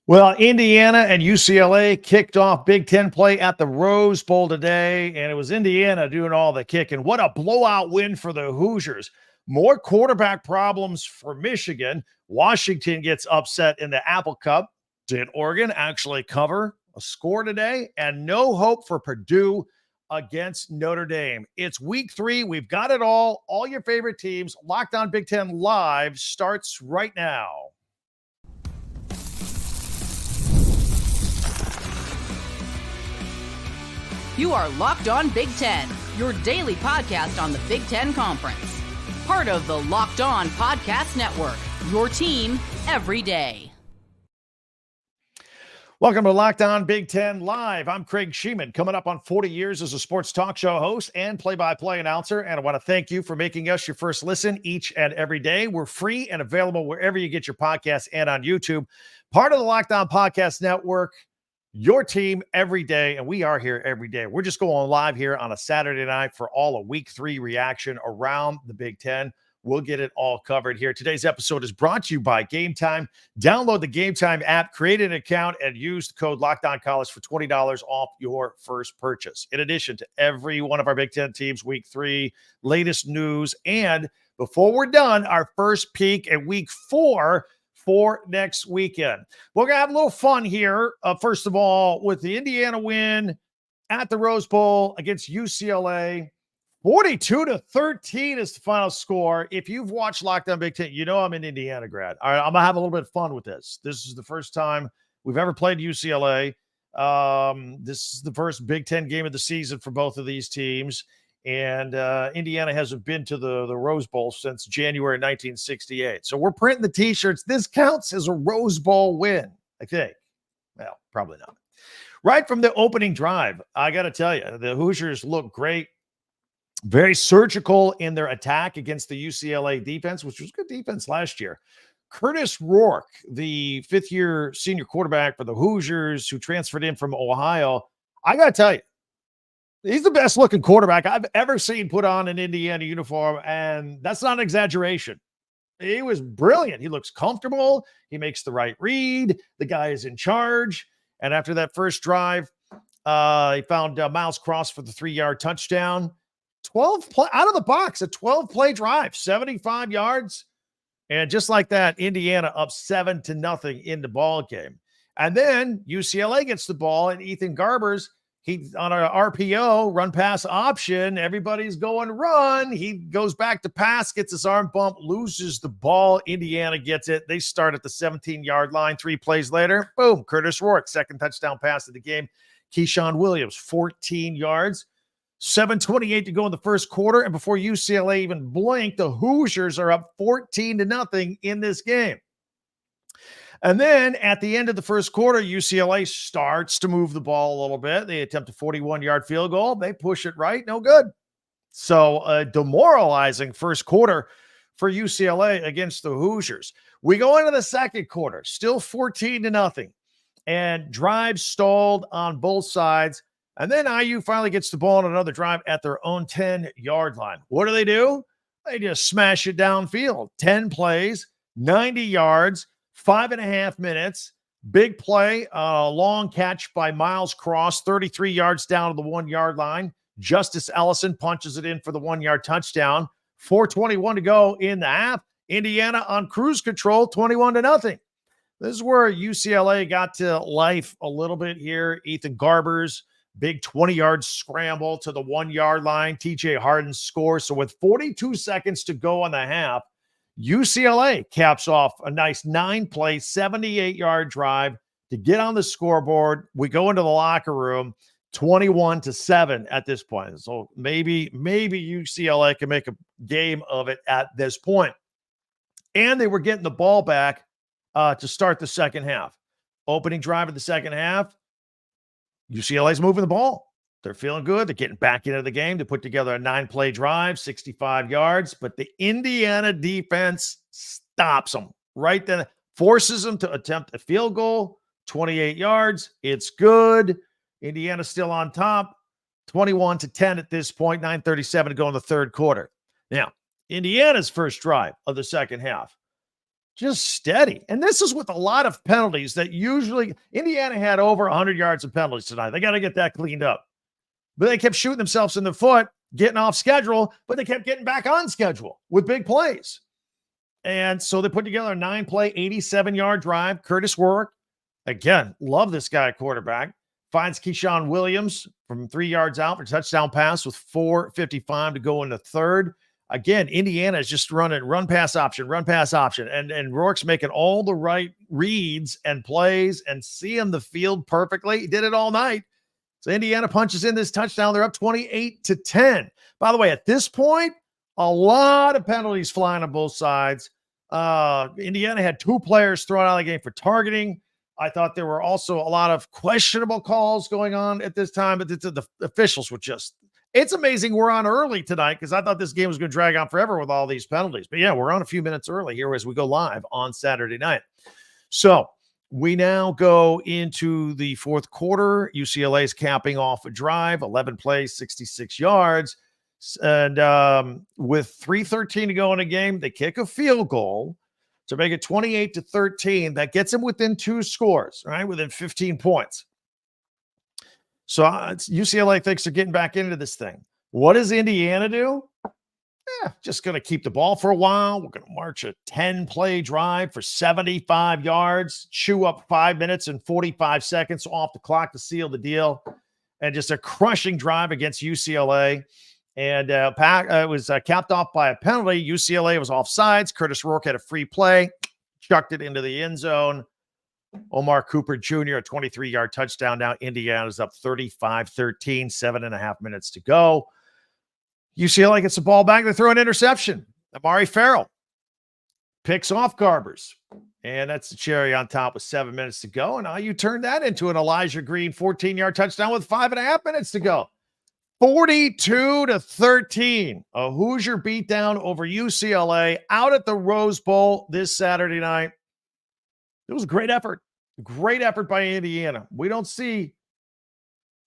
Well, Indiana and UCLA kicked off Big Ten play at the Rose Bowl today, and it was Indiana doing all the kicking. What a blowout win for the Hoosiers. More quarterback problems for Michigan. Washington gets upset in the Apple Cup. Did Oregon actually cover a score today? And no hope for Purdue against Notre Dame. It's week 3. We've got it all. All your favorite teams. Locked On Big Ten Live starts right now. You are Locked On Big Ten, your daily podcast on the Big Ten Conference. Part of the Locked On Podcast Network, your team every day. Welcome to Locked On Big Ten Live. I'm Craig Shemon, coming up on 40 years as a sports talk show host and play-by-play announcer. And I want to thank you for making us your first listen each and every day. We're free and available wherever you get your podcasts and on YouTube. Part of the Locked On Podcast Network, your team every day, and we are here every day. We're just going live here on a Saturday night for all of week 3 reaction around the Big Ten. We'll get it all covered here. Today's episode is brought to you by Game Time. Download the Game Time app, create an account, and use the code LOCKEDONCollege for $20 off your first purchase. In addition to every one of our Big Ten teams, week 3, latest news, and before we're done, our first peek at week 4 for next weekend. We're going to have a little fun here. First of all, with the Indiana win at the Rose Bowl against UCLA, 42-13 is the final score. If you've watched Locked On Big Ten, you know I'm an Indiana grad. All right, I'm going to have a little bit of fun with this. This is the first time we've ever played UCLA. This is the first Big Ten game of the season for both of these teams. And Indiana hasn't been to the Rose Bowl since January 1968. So we're printing the T-shirts. This counts as a Rose Bowl win, I think. Well, probably not. Right from the opening drive, I got to tell you, the Hoosiers look great. Very surgical in their attack against the UCLA defense, which was good defense last year. Kurtis Rourke, the fifth-year senior quarterback for the Hoosiers who transferred in from Ohio, I got to tell you, he's the best looking quarterback I've ever seen put on an Indiana uniform, and that's not an exaggeration. He was brilliant. He looks comfortable. He makes the right read. The guy is in charge. And after that first drive, he found Miles Cross for the 3-yard touchdown. 12 play out of the box, a 12-play drive, 75 yards. And just like that, Indiana up 7-0 in the ball game. And then UCLA gets the ball, and Ethan Garbers, he on an RPO, run pass option. Everybody's going run. He goes back to pass, gets his arm bump, loses the ball. Indiana gets it. They start at the 17-yard line. 3 plays later, boom, Kurtis Rourke, second touchdown pass of the game. Keyshawn Williams, 14 yards. 7:28 to go in the first quarter. And before UCLA even blinked, the Hoosiers are up 14-0 in this game. And then at the end of the first quarter, UCLA starts to move the ball a little bit. They attempt a 41-yard field goal. They push it right. No good. So a demoralizing first quarter for UCLA against the Hoosiers. We go into the second quarter, still 14-0. And drives stalled on both sides. And then IU finally gets the ball on another drive at their own 10-yard line. What do? They just smash it downfield. 10 plays, 90 yards, 5.5 minutes. Big play, long catch by Miles Cross, 33 yards down to the 1-yard line. Justice Ellison punches it in for the 1-yard touchdown. 4:21 to go in the half. Indiana on cruise control, 21-0. This is where UCLA got to life a little bit here. Ethan Garbers, big 20-yard scramble to the 1-yard line. TJ Harden scores. So with 42 seconds to go on the half, UCLA caps off a nice 9-play, 78-yard drive to get on the scoreboard. We go into the locker room, 21-7 at this point. So maybe UCLA can make a game of it at this point. And they were getting the ball back to start the second half. Opening drive of the second half, UCLA's moving the ball. They're feeling good. They're getting back into the game. They put together a 9-play drive, 65 yards, but the Indiana defense stops them right then, forces them to attempt a field goal, 28 yards. It's good. Indiana's still on top, 21-10 at this point, 9:37 to go in the third quarter. Now, Indiana's first drive of the second half. just steady. And this is with a lot of penalties that usually Indiana had over 100 yards of penalties tonight. They got to get that cleaned up. But they kept shooting themselves in the foot, getting off schedule, but they kept getting back on schedule with big plays. And so they put together a 9-play, 87-yard drive. Kurtis Rourke, again, love this guy at quarterback, finds Keyshawn Williams from 3 yards out for a touchdown pass with 4:55 to go in the third. Again, Indiana is just running run pass option. And Rourke's making all the right reads and plays and seeing the field perfectly. He did it all night. So Indiana punches in this touchdown. They're up 28-10. By the way, at this point, a lot of penalties flying on both sides. Indiana had 2 players thrown out of the game for targeting. I thought there were also a lot of questionable calls going on at this time, but the officials were just, it's amazing we're on early tonight because I thought this game was going to drag on forever with all these penalties. But yeah, we're on a few minutes early here as we go live on Saturday night. So we now go into the fourth quarter. UCLA is capping off a drive, 11 plays, 66 yards. And with 3:13 to go in the game, they kick a field goal to make it 28-13. That gets them within 2 scores, right? Within 15 points. So UCLA thinks they're getting back into this thing. What does Indiana do? Just going to keep the ball for a while. We're going to march a 10-play drive for 75 yards, chew up 5 minutes and 45 seconds off the clock to seal the deal, and just a crushing drive against UCLA. And it was capped off by a penalty. UCLA was offsides. Kurtis Rourke had a free play, chucked it into the end zone. Omar Cooper Jr., a 23-yard touchdown. Now Indiana's up 35-13, 7.5 minutes to go. UCLA gets the ball back. They throw an interception. Amari Farrell picks off Garbers. And that's the cherry on top with 7 minutes to go. And now you turn that into an Elijah Green 14-yard touchdown with 5.5 minutes to go. 42-13. A Hoosier beatdown over UCLA out at the Rose Bowl this Saturday night. It was a great effort. Great effort by Indiana. We don't see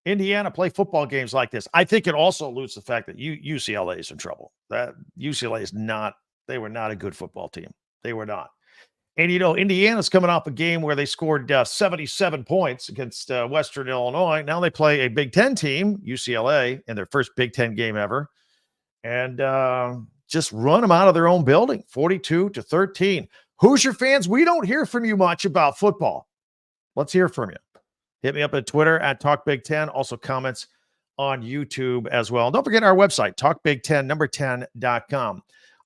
Indiana play football games like this. I think it also alludes to the fact that UCLA is in trouble. That UCLA is not, they were not a good football team. They were not. And, Indiana's coming off a game where they scored 77 points against Western Illinois. Now they play a Big Ten team, UCLA, in their first Big Ten game ever. And just run them out of their own building, 42-13. Hoosier fans, we don't hear from you much about football. Let's hear from you. Hit me up at Twitter at TalkBig10. Also comments on YouTube as well. And don't forget our website, TalkBig10, 10.com.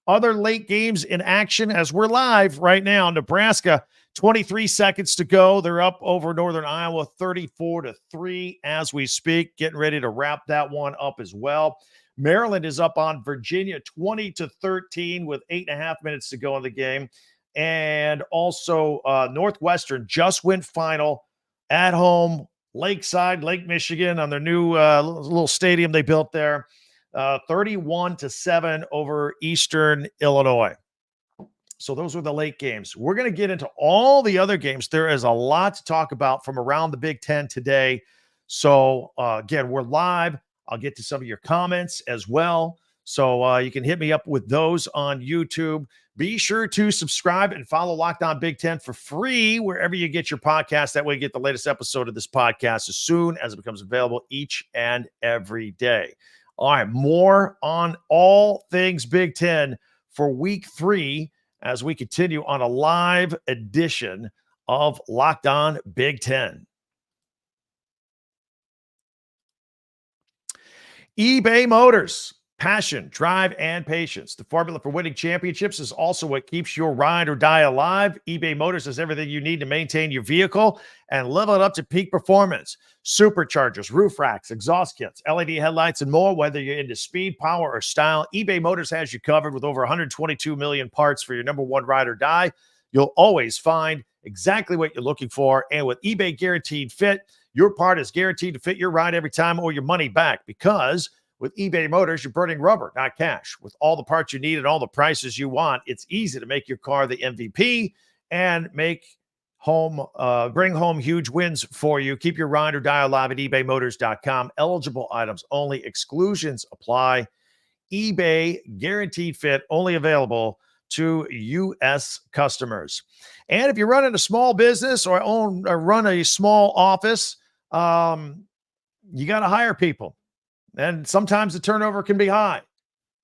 Other late games in action as we're live right now. Nebraska, 23 seconds to go. They're up over Northern Iowa, 34-3 as we speak. Getting ready to wrap that one up as well. Maryland is up on Virginia, 20-13 with 8.5 minutes to go in the game. And also Northwestern just went final at home, Lakeside, Lake Michigan, on their new little stadium they built there. 31-7 over Eastern Illinois. So those were the late games. We're going to get into all the other games. There is a lot to talk about from around the Big Ten today. So again, we're live. I'll get to some of your comments as well. So you can hit me up with those on YouTube. Be sure to subscribe and follow Locked On Big Ten for free wherever you get your podcast. That way you get the latest episode of this podcast as soon as it becomes available each and every day. All right, more on all things Big Ten for week 3 as we continue on a live edition of Locked On Big Ten. eBay Motors. Passion, drive, and patience. The formula for winning championships is also what keeps your ride or die alive. eBay Motors has everything you need to maintain your vehicle and level it up to peak performance. Superchargers, roof racks, exhaust kits, LED headlights, and more. Whether you're into speed, power, or style, eBay Motors has you covered with over 122 million parts for your number one ride or die. You'll always find exactly what you're looking for. And with eBay Guaranteed Fit, your part is guaranteed to fit your ride every time or your money back, because with eBay Motors, you're burning rubber, not cash. With all the parts you need and all the prices you want, it's easy to make your car the MVP and bring home huge wins for you. Keep your ride or die alive at ebaymotors.com. Eligible items only. Exclusions apply. eBay Guaranteed Fit, only available to U.S. customers. And if you're running a small business or run a small office, you got to hire people. And sometimes the turnover can be high.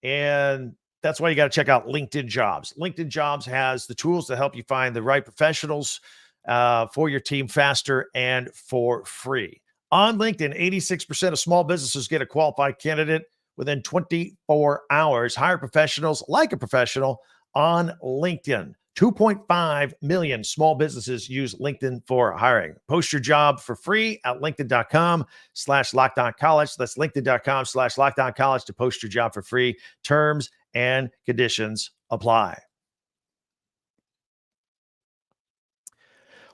And that's why you got to check out LinkedIn Jobs. LinkedIn Jobs has the tools to help you find the right professionals for your team faster and for free. On LinkedIn, 86% of small businesses get a qualified candidate within 24 hours. Hire professionals like a professional on LinkedIn. 2.5 million small businesses use LinkedIn for hiring. Post your job for free at linkedin.com/LockedOnCollege. That's linkedin.com/LockedOnCollege to post your job for free. Terms and conditions apply.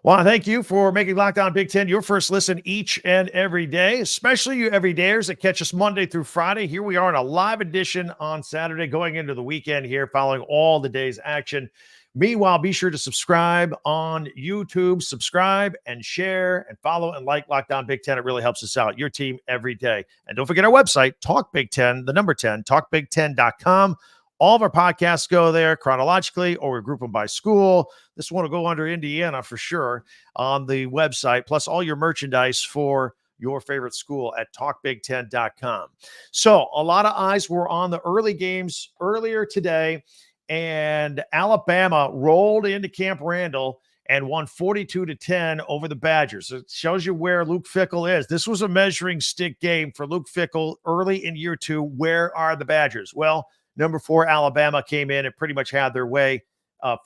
Well, thank you for making Locked On Big Ten your first listen each and every day, especially you everydayers that catch us Monday through Friday. Here we are in a live edition on Saturday, going into the weekend here, following all the day's action. Meanwhile, be sure to subscribe on YouTube, subscribe and share and follow and like Locked On Big Ten. It really helps us out, your team every day. And don't forget our website, Talk Big Ten, the number 10, talkbig10.com. All of our podcasts go there chronologically, or we group them by school. This one will go under Indiana for sure on the website, plus all your merchandise for your favorite school at talkbig10.com. So a lot of eyes were on the early games earlier today, and Alabama rolled into Camp Randall and won 42-10 over the Badgers. It shows you where Luke Fickell is. This was a measuring stick game for Luke Fickell early in year two. Where are the Badgers? Well, number 4, Alabama came in and pretty much had their way,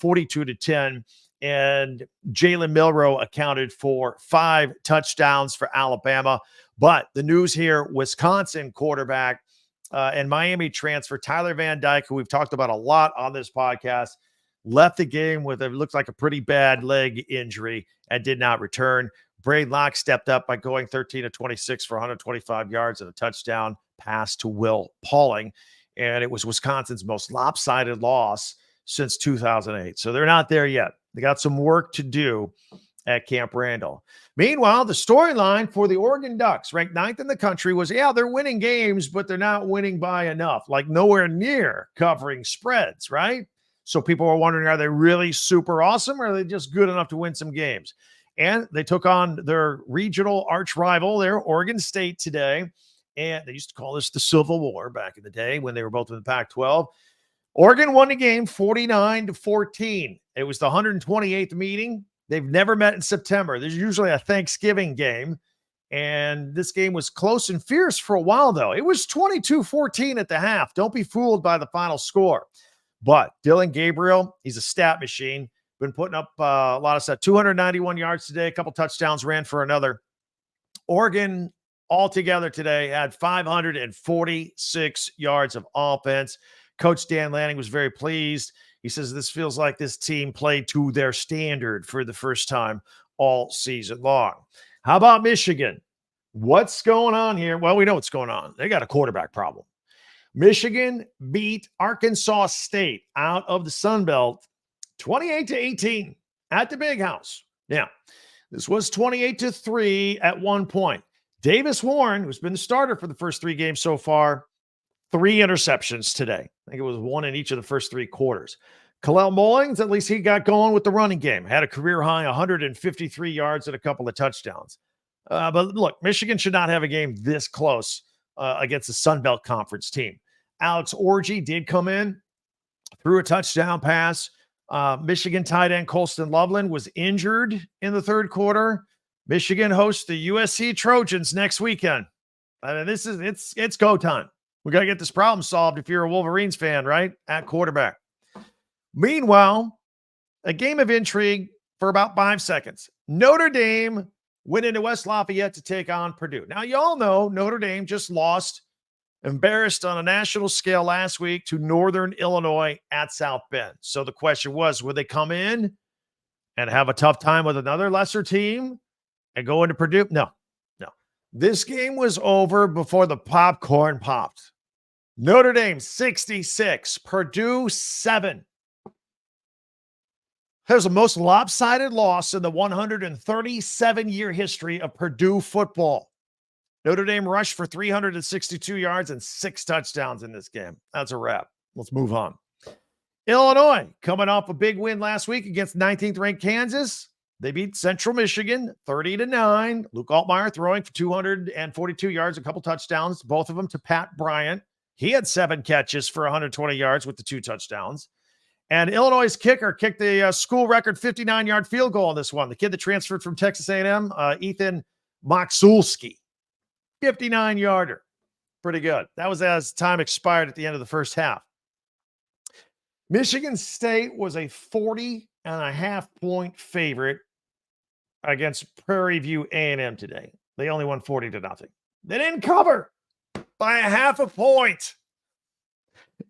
42-10. And Jalen Milroe accounted for 5 touchdowns for Alabama. But the news here, Wisconsin quarterback and Miami transfer Tyler Van Dyke, who we've talked about a lot on this podcast, left the game with it looked like a pretty bad leg injury and did not return. Braid Locke stepped up by going 13-26 for 125 yards and a touchdown pass to Will Pauling. And it was Wisconsin's most lopsided loss since 2008. So they're not there yet. They got some work to do at Camp Randall. Meanwhile, the storyline for the Oregon Ducks, ranked 9th in the country, was, they're winning games, but they're not winning by enough, like nowhere near covering spreads, right? So people are wondering, are they really super awesome, or are they just good enough to win some games? And they took on their regional arch rival, their Oregon State, today. And they used to call this the Civil War back in the day when they were both in the Pac-12. Oregon won the game 49-14. It was the 128th meeting. They've never met in September. There's usually a Thanksgiving game. And this game was close and fierce for a while, though. It was 22-14 at the half. Don't be fooled by the final score. But Dylan Gabriel, he's a stat machine. Been putting up a lot of stuff. 291 yards today, a couple touchdowns, ran for another. Oregon altogether today had 546 yards of offense. Coach Dan Lanning was very pleased. He says this feels like this team played to their standard for the first time all season long. How about Michigan? What's going on here? Well, we know what's going on. They got a quarterback problem. Michigan beat Arkansas State out of the Sun Belt 28-18 at the Big House. Now, this was 28-3 at one point. Davis Warren, who's been the starter for the first 3 games so far, 3 interceptions today. I think it was 1 in each of the first 3 quarters. Kalel Mullings, at least he got going with the running game. Had a career high 153 yards and a couple of touchdowns. But look, Michigan should not have a game this close against the Sun Belt Conference team. Alex Orji did come in, threw a touchdown pass. Michigan tight end Colston Loveland was injured in the third quarter. Michigan hosts the USC Trojans next weekend. I mean, it's go time. We got to get this problem solved if you're a Wolverines fan, right? At quarterback. Meanwhile, a game of intrigue for about 5 seconds. Notre Dame went into West Lafayette to take on Purdue. Now, you all know Notre Dame just lost, embarrassed on a national scale last week to Northern Illinois at South Bend. So the question was, would they come in and have a tough time with another lesser team and go into Purdue? No. This game was over before the popcorn popped. Notre Dame 66, Purdue 7. That was the most lopsided loss in the 137-year history of Purdue football. Notre Dame rushed for 362 yards and 6 touchdowns in this game. That's a wrap. Let's move on. Illinois coming off a big win last week against 19th ranked Kansas. They beat Central Michigan 30-9. Luke Altmaier throwing for 242 yards, a couple touchdowns, both of them to Pat Bryant. He had 7 catches for 120 yards with the 2 touchdowns. And Illinois' kicker kicked the school record 59-yard field goal on this one. The kid that transferred from Texas A&M, Ethan Moxulski, 59-yarder. Pretty good. That was as time expired at the end of the first half. Michigan State was a 40.5-point favorite against Prairie View A&M today. They only won 40-0. They didn't cover by a half a point.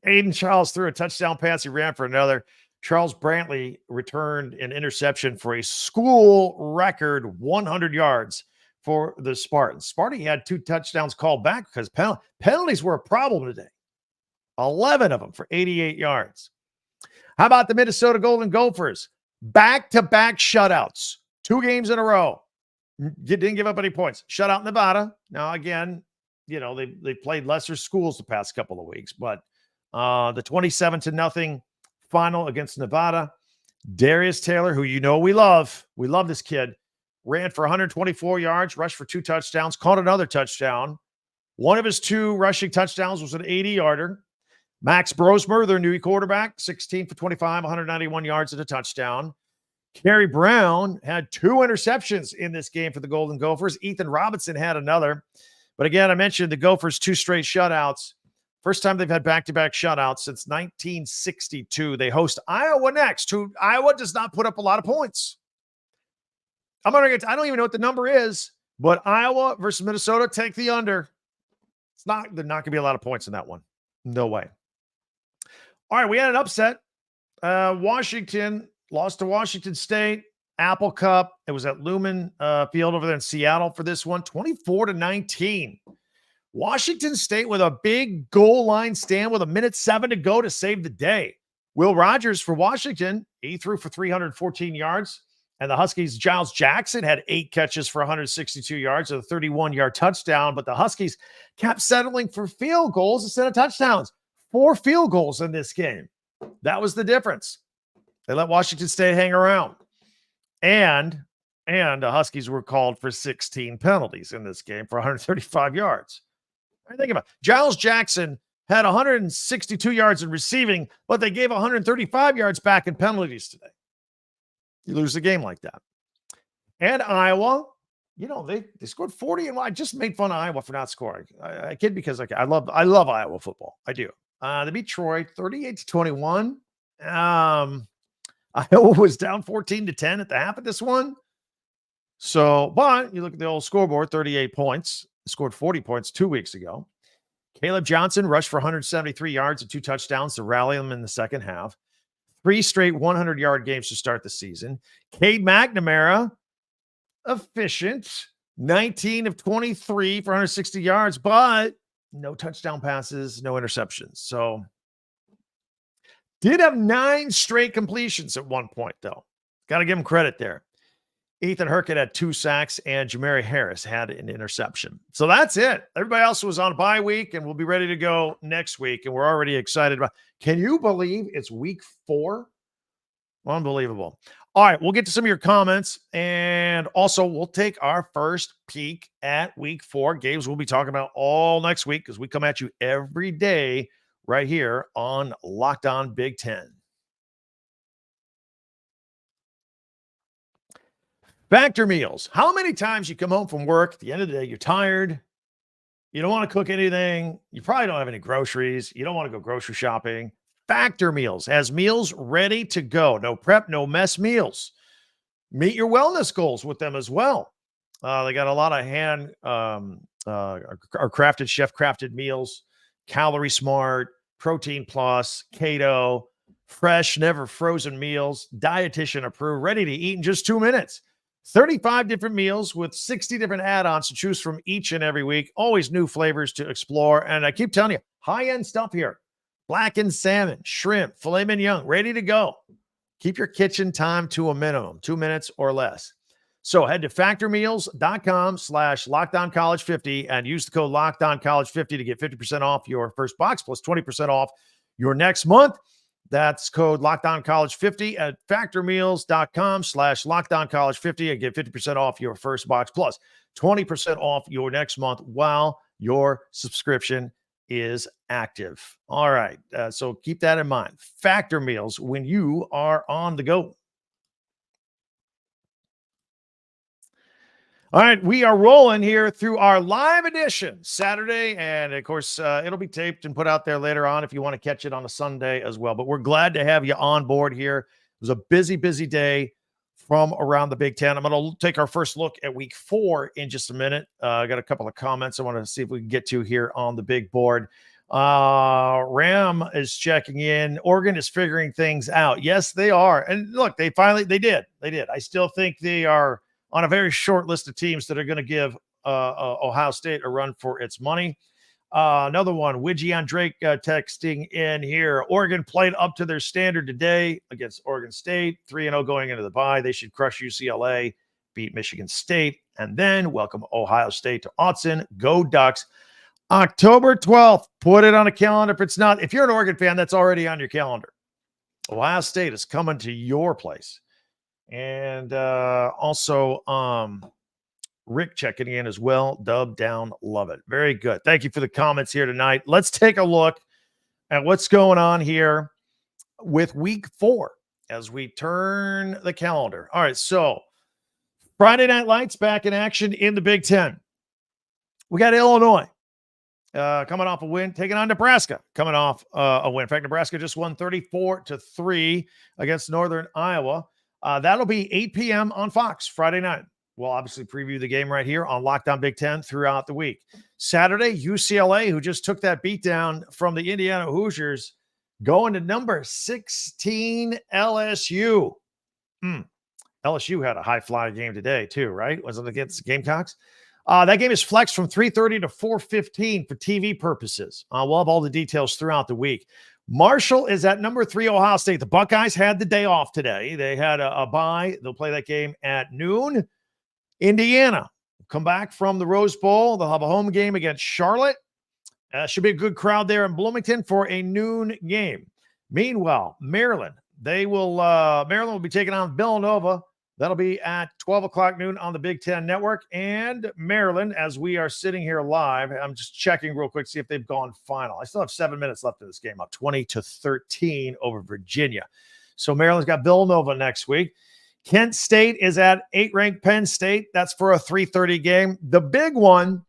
Aiden Charles threw a touchdown pass. He ran for another. Charles Brantley returned an interception for a school record 100 yards for the Spartans. Sparty had 2 touchdowns called back because penalties were a problem today. 11 of them for 88 yards. How about the Minnesota Golden Gophers? Back-to-back shutouts. 2 games in a row. Didn't give up any points. Shutout Nevada. Now, again, they played lesser schools the past couple of weeks, but the 27-0 final against Nevada. Darius Taylor, who we love this kid, ran for 124 yards, rushed for 2 touchdowns, caught another touchdown. One of his 2 rushing touchdowns was an 80-yarder. Max Brosmer, their new quarterback, 16 for 25, 191 yards and a touchdown. Kerry Brown had 2 interceptions in this game for the Golden Gophers. Ethan Robinson had another. But again, I mentioned the Gophers 2 straight shutouts. First time they've had back-to-back shutouts since 1962. They host Iowa next, who Iowa does not put up a lot of points. I don't even know what the number is, but Iowa versus Minnesota, take the under. There's not going to be a lot of points in that one. No way. All right, we had an upset. Washington lost to Washington State. Apple Cup. It was at Lumen Field over there in Seattle for this one. 24-19. Washington State with a big goal line stand with 1:07 to go to save the day. Will Rogers for Washington, he threw for 314 yards. And the Huskies' Giles Jackson had 8 catches for 162 yards and a 31-yard touchdown. But the Huskies kept settling for field goals instead of touchdowns. 4 field goals in this game. That was the difference. They let Washington State hang around. And the Huskies were called for 16 penalties in this game for 135 yards. Think about it. Giles Jackson had 162 yards in receiving, but they gave 135 yards back in penalties today. You lose a game like that. And Iowa, they scored 40, and I just made fun of Iowa for not scoring. I kid because I love Iowa football. I do. They beat Troy 38-21. Iowa was down 14-10 at the half of this one. So, but you look at the old scoreboard, 38 points. Scored 40 points 2 weeks ago. Caleb Johnson rushed for 173 yards and 2 touchdowns to rally them in the second half. 3 straight 100-yard games to start the season. Cade McNamara, efficient, 19 of 23 for 160 yards, but no touchdown passes, no interceptions. So did have 9 straight completions at one point, though. Got to give him credit there. Ethan Hurkett had 2 sacks, and Jamari Harris had an interception. So that's it. Everybody else was on bye week, and we'll be ready to go next week, and we're already excited about. Can you believe it's week 4? Unbelievable. All right, we'll get to some of your comments, and also we'll take our first peek at week 4. Games we'll be talking about all next week because we come at you every day right here on Locked On Big Ten. Factor meals. How many times you come home from work at the end of the day, you're tired, you don't want to cook anything, you probably don't have any groceries, you don't want to go grocery shopping. Factor Meals has meals ready to go. No prep, no mess meals. Meet your wellness goals with them as well. They got a lot of hand crafted, chef-crafted meals, Calorie Smart, Protein Plus, Keto, fresh, never frozen meals, dietitian approved, ready to eat in just 2 minutes. 35 different meals with 60 different add-ons to choose from each and every week. Always new flavors to explore. And I keep telling you, high-end stuff here. Blackened salmon, shrimp, filet mignon, ready to go. Keep your kitchen time to a minimum, 2 minutes or less. So head to factormeals.com/LockedOnCollege50 and use the code LockedOnCollege50 to get 50% off your first box plus 20% off your next month. That's code LockedOnCollege50 at factormeals.com/LockedOnCollege50 and get 50% off your first box plus 20% off your next month while your subscription is active. All right. So keep that in mind. Factor Meals when you are on the go. All right, we are rolling here through our live edition Saturday, and of course, it'll be taped and put out there later on if you want to catch it on a Sunday as well. But we're glad to have you on board here. It was a busy, busy day from around the Big Ten. I'm going to take our first look at Week 4 in just a minute. I got a couple of comments I want to see if we can get to here on the big board. Ram is checking in. Oregon is figuring things out. Yes, they are. And look, they did. I still think they are on a very short list of teams that are going to give Ohio State a run for its money. Another one, Widgie on Drake texting in here. Oregon played up to their standard today against Oregon State, 3-0 going into the bye. They should crush UCLA, beat Michigan State, and then welcome Ohio State to Autzen. Go Ducks. October 12th, put it on a calendar. If you're an Oregon fan, that's already on your calendar. Ohio State is coming to your place. And also Rick checking in as well. Dub down. Love it. Very good. Thank you for the comments here tonight. Let's take a look at what's going on here with Week 4 as we turn the calendar. All right, so Friday Night Lights back in action in the Big Ten. We got Illinois coming off a win, taking on Nebraska, coming off a win. In fact, Nebraska just won 34-3 against Northern Iowa. That'll be 8 p.m. on Fox Friday night. We'll obviously preview the game right here on Locked On Big Ten throughout the week. Saturday, UCLA, who just took that beatdown from the Indiana Hoosiers, going to number 16 LSU. LSU had a high-flying game today too, right? Was it against the Gamecocks? That game is flexed from 3:30 to 4:15 for TV purposes. We'll have all the details throughout the week. Marshall is at number 3, Ohio State. The Buckeyes had the day off today. They had a bye. They'll play that game at noon. Indiana come back from the Rose Bowl. They'll have a home game against Charlotte. Should be a good crowd there in Bloomington for a noon game. Meanwhile, Maryland will be taking on Villanova. That'll be at 12 o'clock noon on the Big Ten Network. And Maryland, as we are sitting here live, I'm just checking real quick, see if they've gone final. I still have 7 minutes left in this game, up 20-13 over Virginia. So Maryland's got Villanova next week. Kent State is at 8th-ranked Penn State. That's for a 3:30 game. The big one,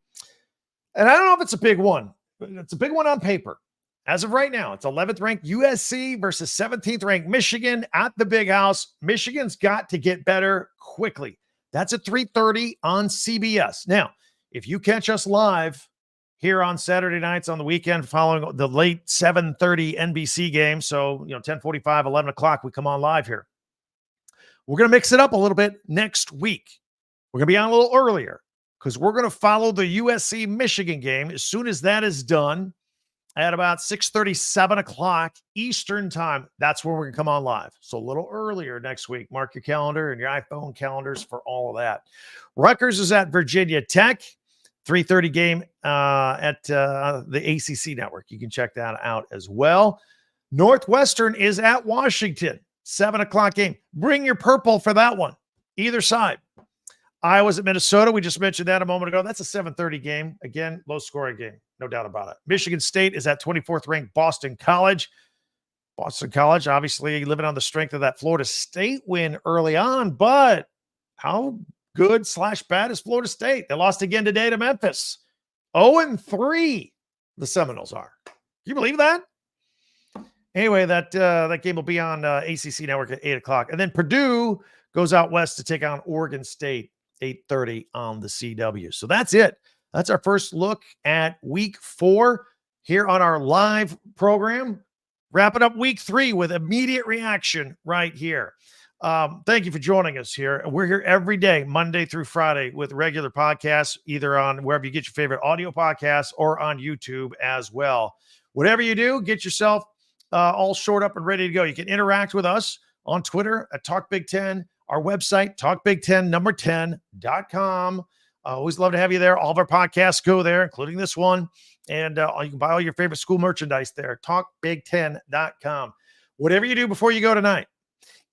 and I don't know if it's a big one, but it's a big one on paper. As of right now, it's 11th-ranked USC versus 17th-ranked Michigan at the Big House. Michigan's got to get better quickly. That's at 3:30 on CBS. Now, if you catch us live here on Saturday nights on the weekend following the late 7:30 NBC game, so 10:45, 11 o'clock, we come on live here. We're going to mix it up a little bit next week. We're going to be on a little earlier because we're going to follow the USC-Michigan game as soon as that is done. At about 6:30, 7 o'clock Eastern time, that's where we're going to come on live. So a little earlier next week. Mark your calendar and your iPhone calendars for all of that. Rutgers is at Virginia Tech, 3:30 game at the ACC network. You can check that out as well. Northwestern is at Washington, 7 o'clock game. Bring your purple for that one, either side. Iowa's at Minnesota. We just mentioned that a moment ago. That's a 7:30 game. Again, low-scoring game. No doubt about it. Michigan State is at 24th-ranked Boston College. Boston College, obviously, living on the strength of that Florida State win early on. But how good/bad is Florida State? They lost again today to Memphis. 0-3, the Seminoles are. Can you believe that? Anyway, that game will be on ACC Network at 8 o'clock. And then Purdue goes out west to take on Oregon State, 8:30 on the CW. So that's it. That's our first look at Week 4 here on our live program. Wrapping up Week 3 with immediate reaction right here. Thank you for joining us here. We're here every day, Monday through Friday, with regular podcasts, either on wherever you get your favorite audio podcasts or on YouTube as well. Whatever you do, get yourself all shored up and ready to go. You can interact with us on Twitter at Talk Big Ten, our website, talkbig1010.com. Always love to have you there. All of our podcasts go there, including this one. And you can buy all your favorite school merchandise there, talkbig10.com. whatever you do before you go tonight,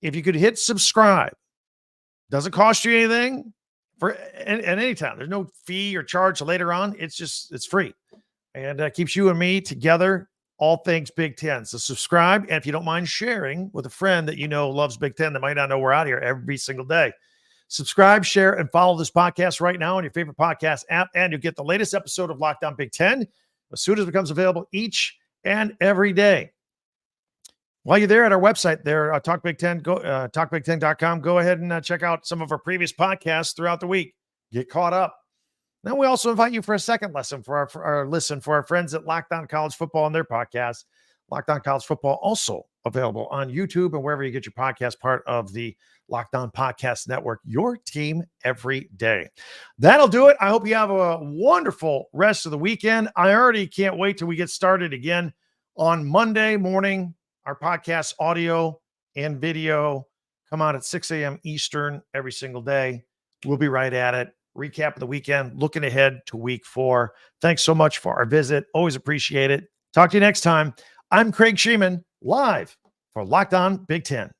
if you could hit subscribe, doesn't cost you anything at any time. There's no fee or charge later on. It's free, and keeps you and me together, all things Big Ten. So subscribe, and if you don't mind sharing with a friend that you know loves Big Ten that might not know we're out here every single day, subscribe, share, and follow this podcast right now on your favorite podcast app, and you'll get the latest episode of Locked On Big Ten as soon as it becomes available each and every day. While you're there at our website there, Talk Big Ten, talkbig10.com, go ahead and check out some of our previous podcasts throughout the week. Get caught up. Then we also invite you for a second lesson for our friends at Locked On College Football and their podcast. Locked On College Football, also available on YouTube and wherever you get your podcast, part of the Locked On Podcast Network, your team every day. That'll do it. I hope you have a wonderful rest of the weekend. I already can't wait till we get started again on Monday morning. Our podcast audio and video come out at 6 a.m. Eastern every single day. We'll be right at it. Recap of the weekend, looking ahead to week 4. Thanks so much for our visit. Always appreciate it. Talk to you next time. I'm Craig Shemon, live for Locked On Big Ten.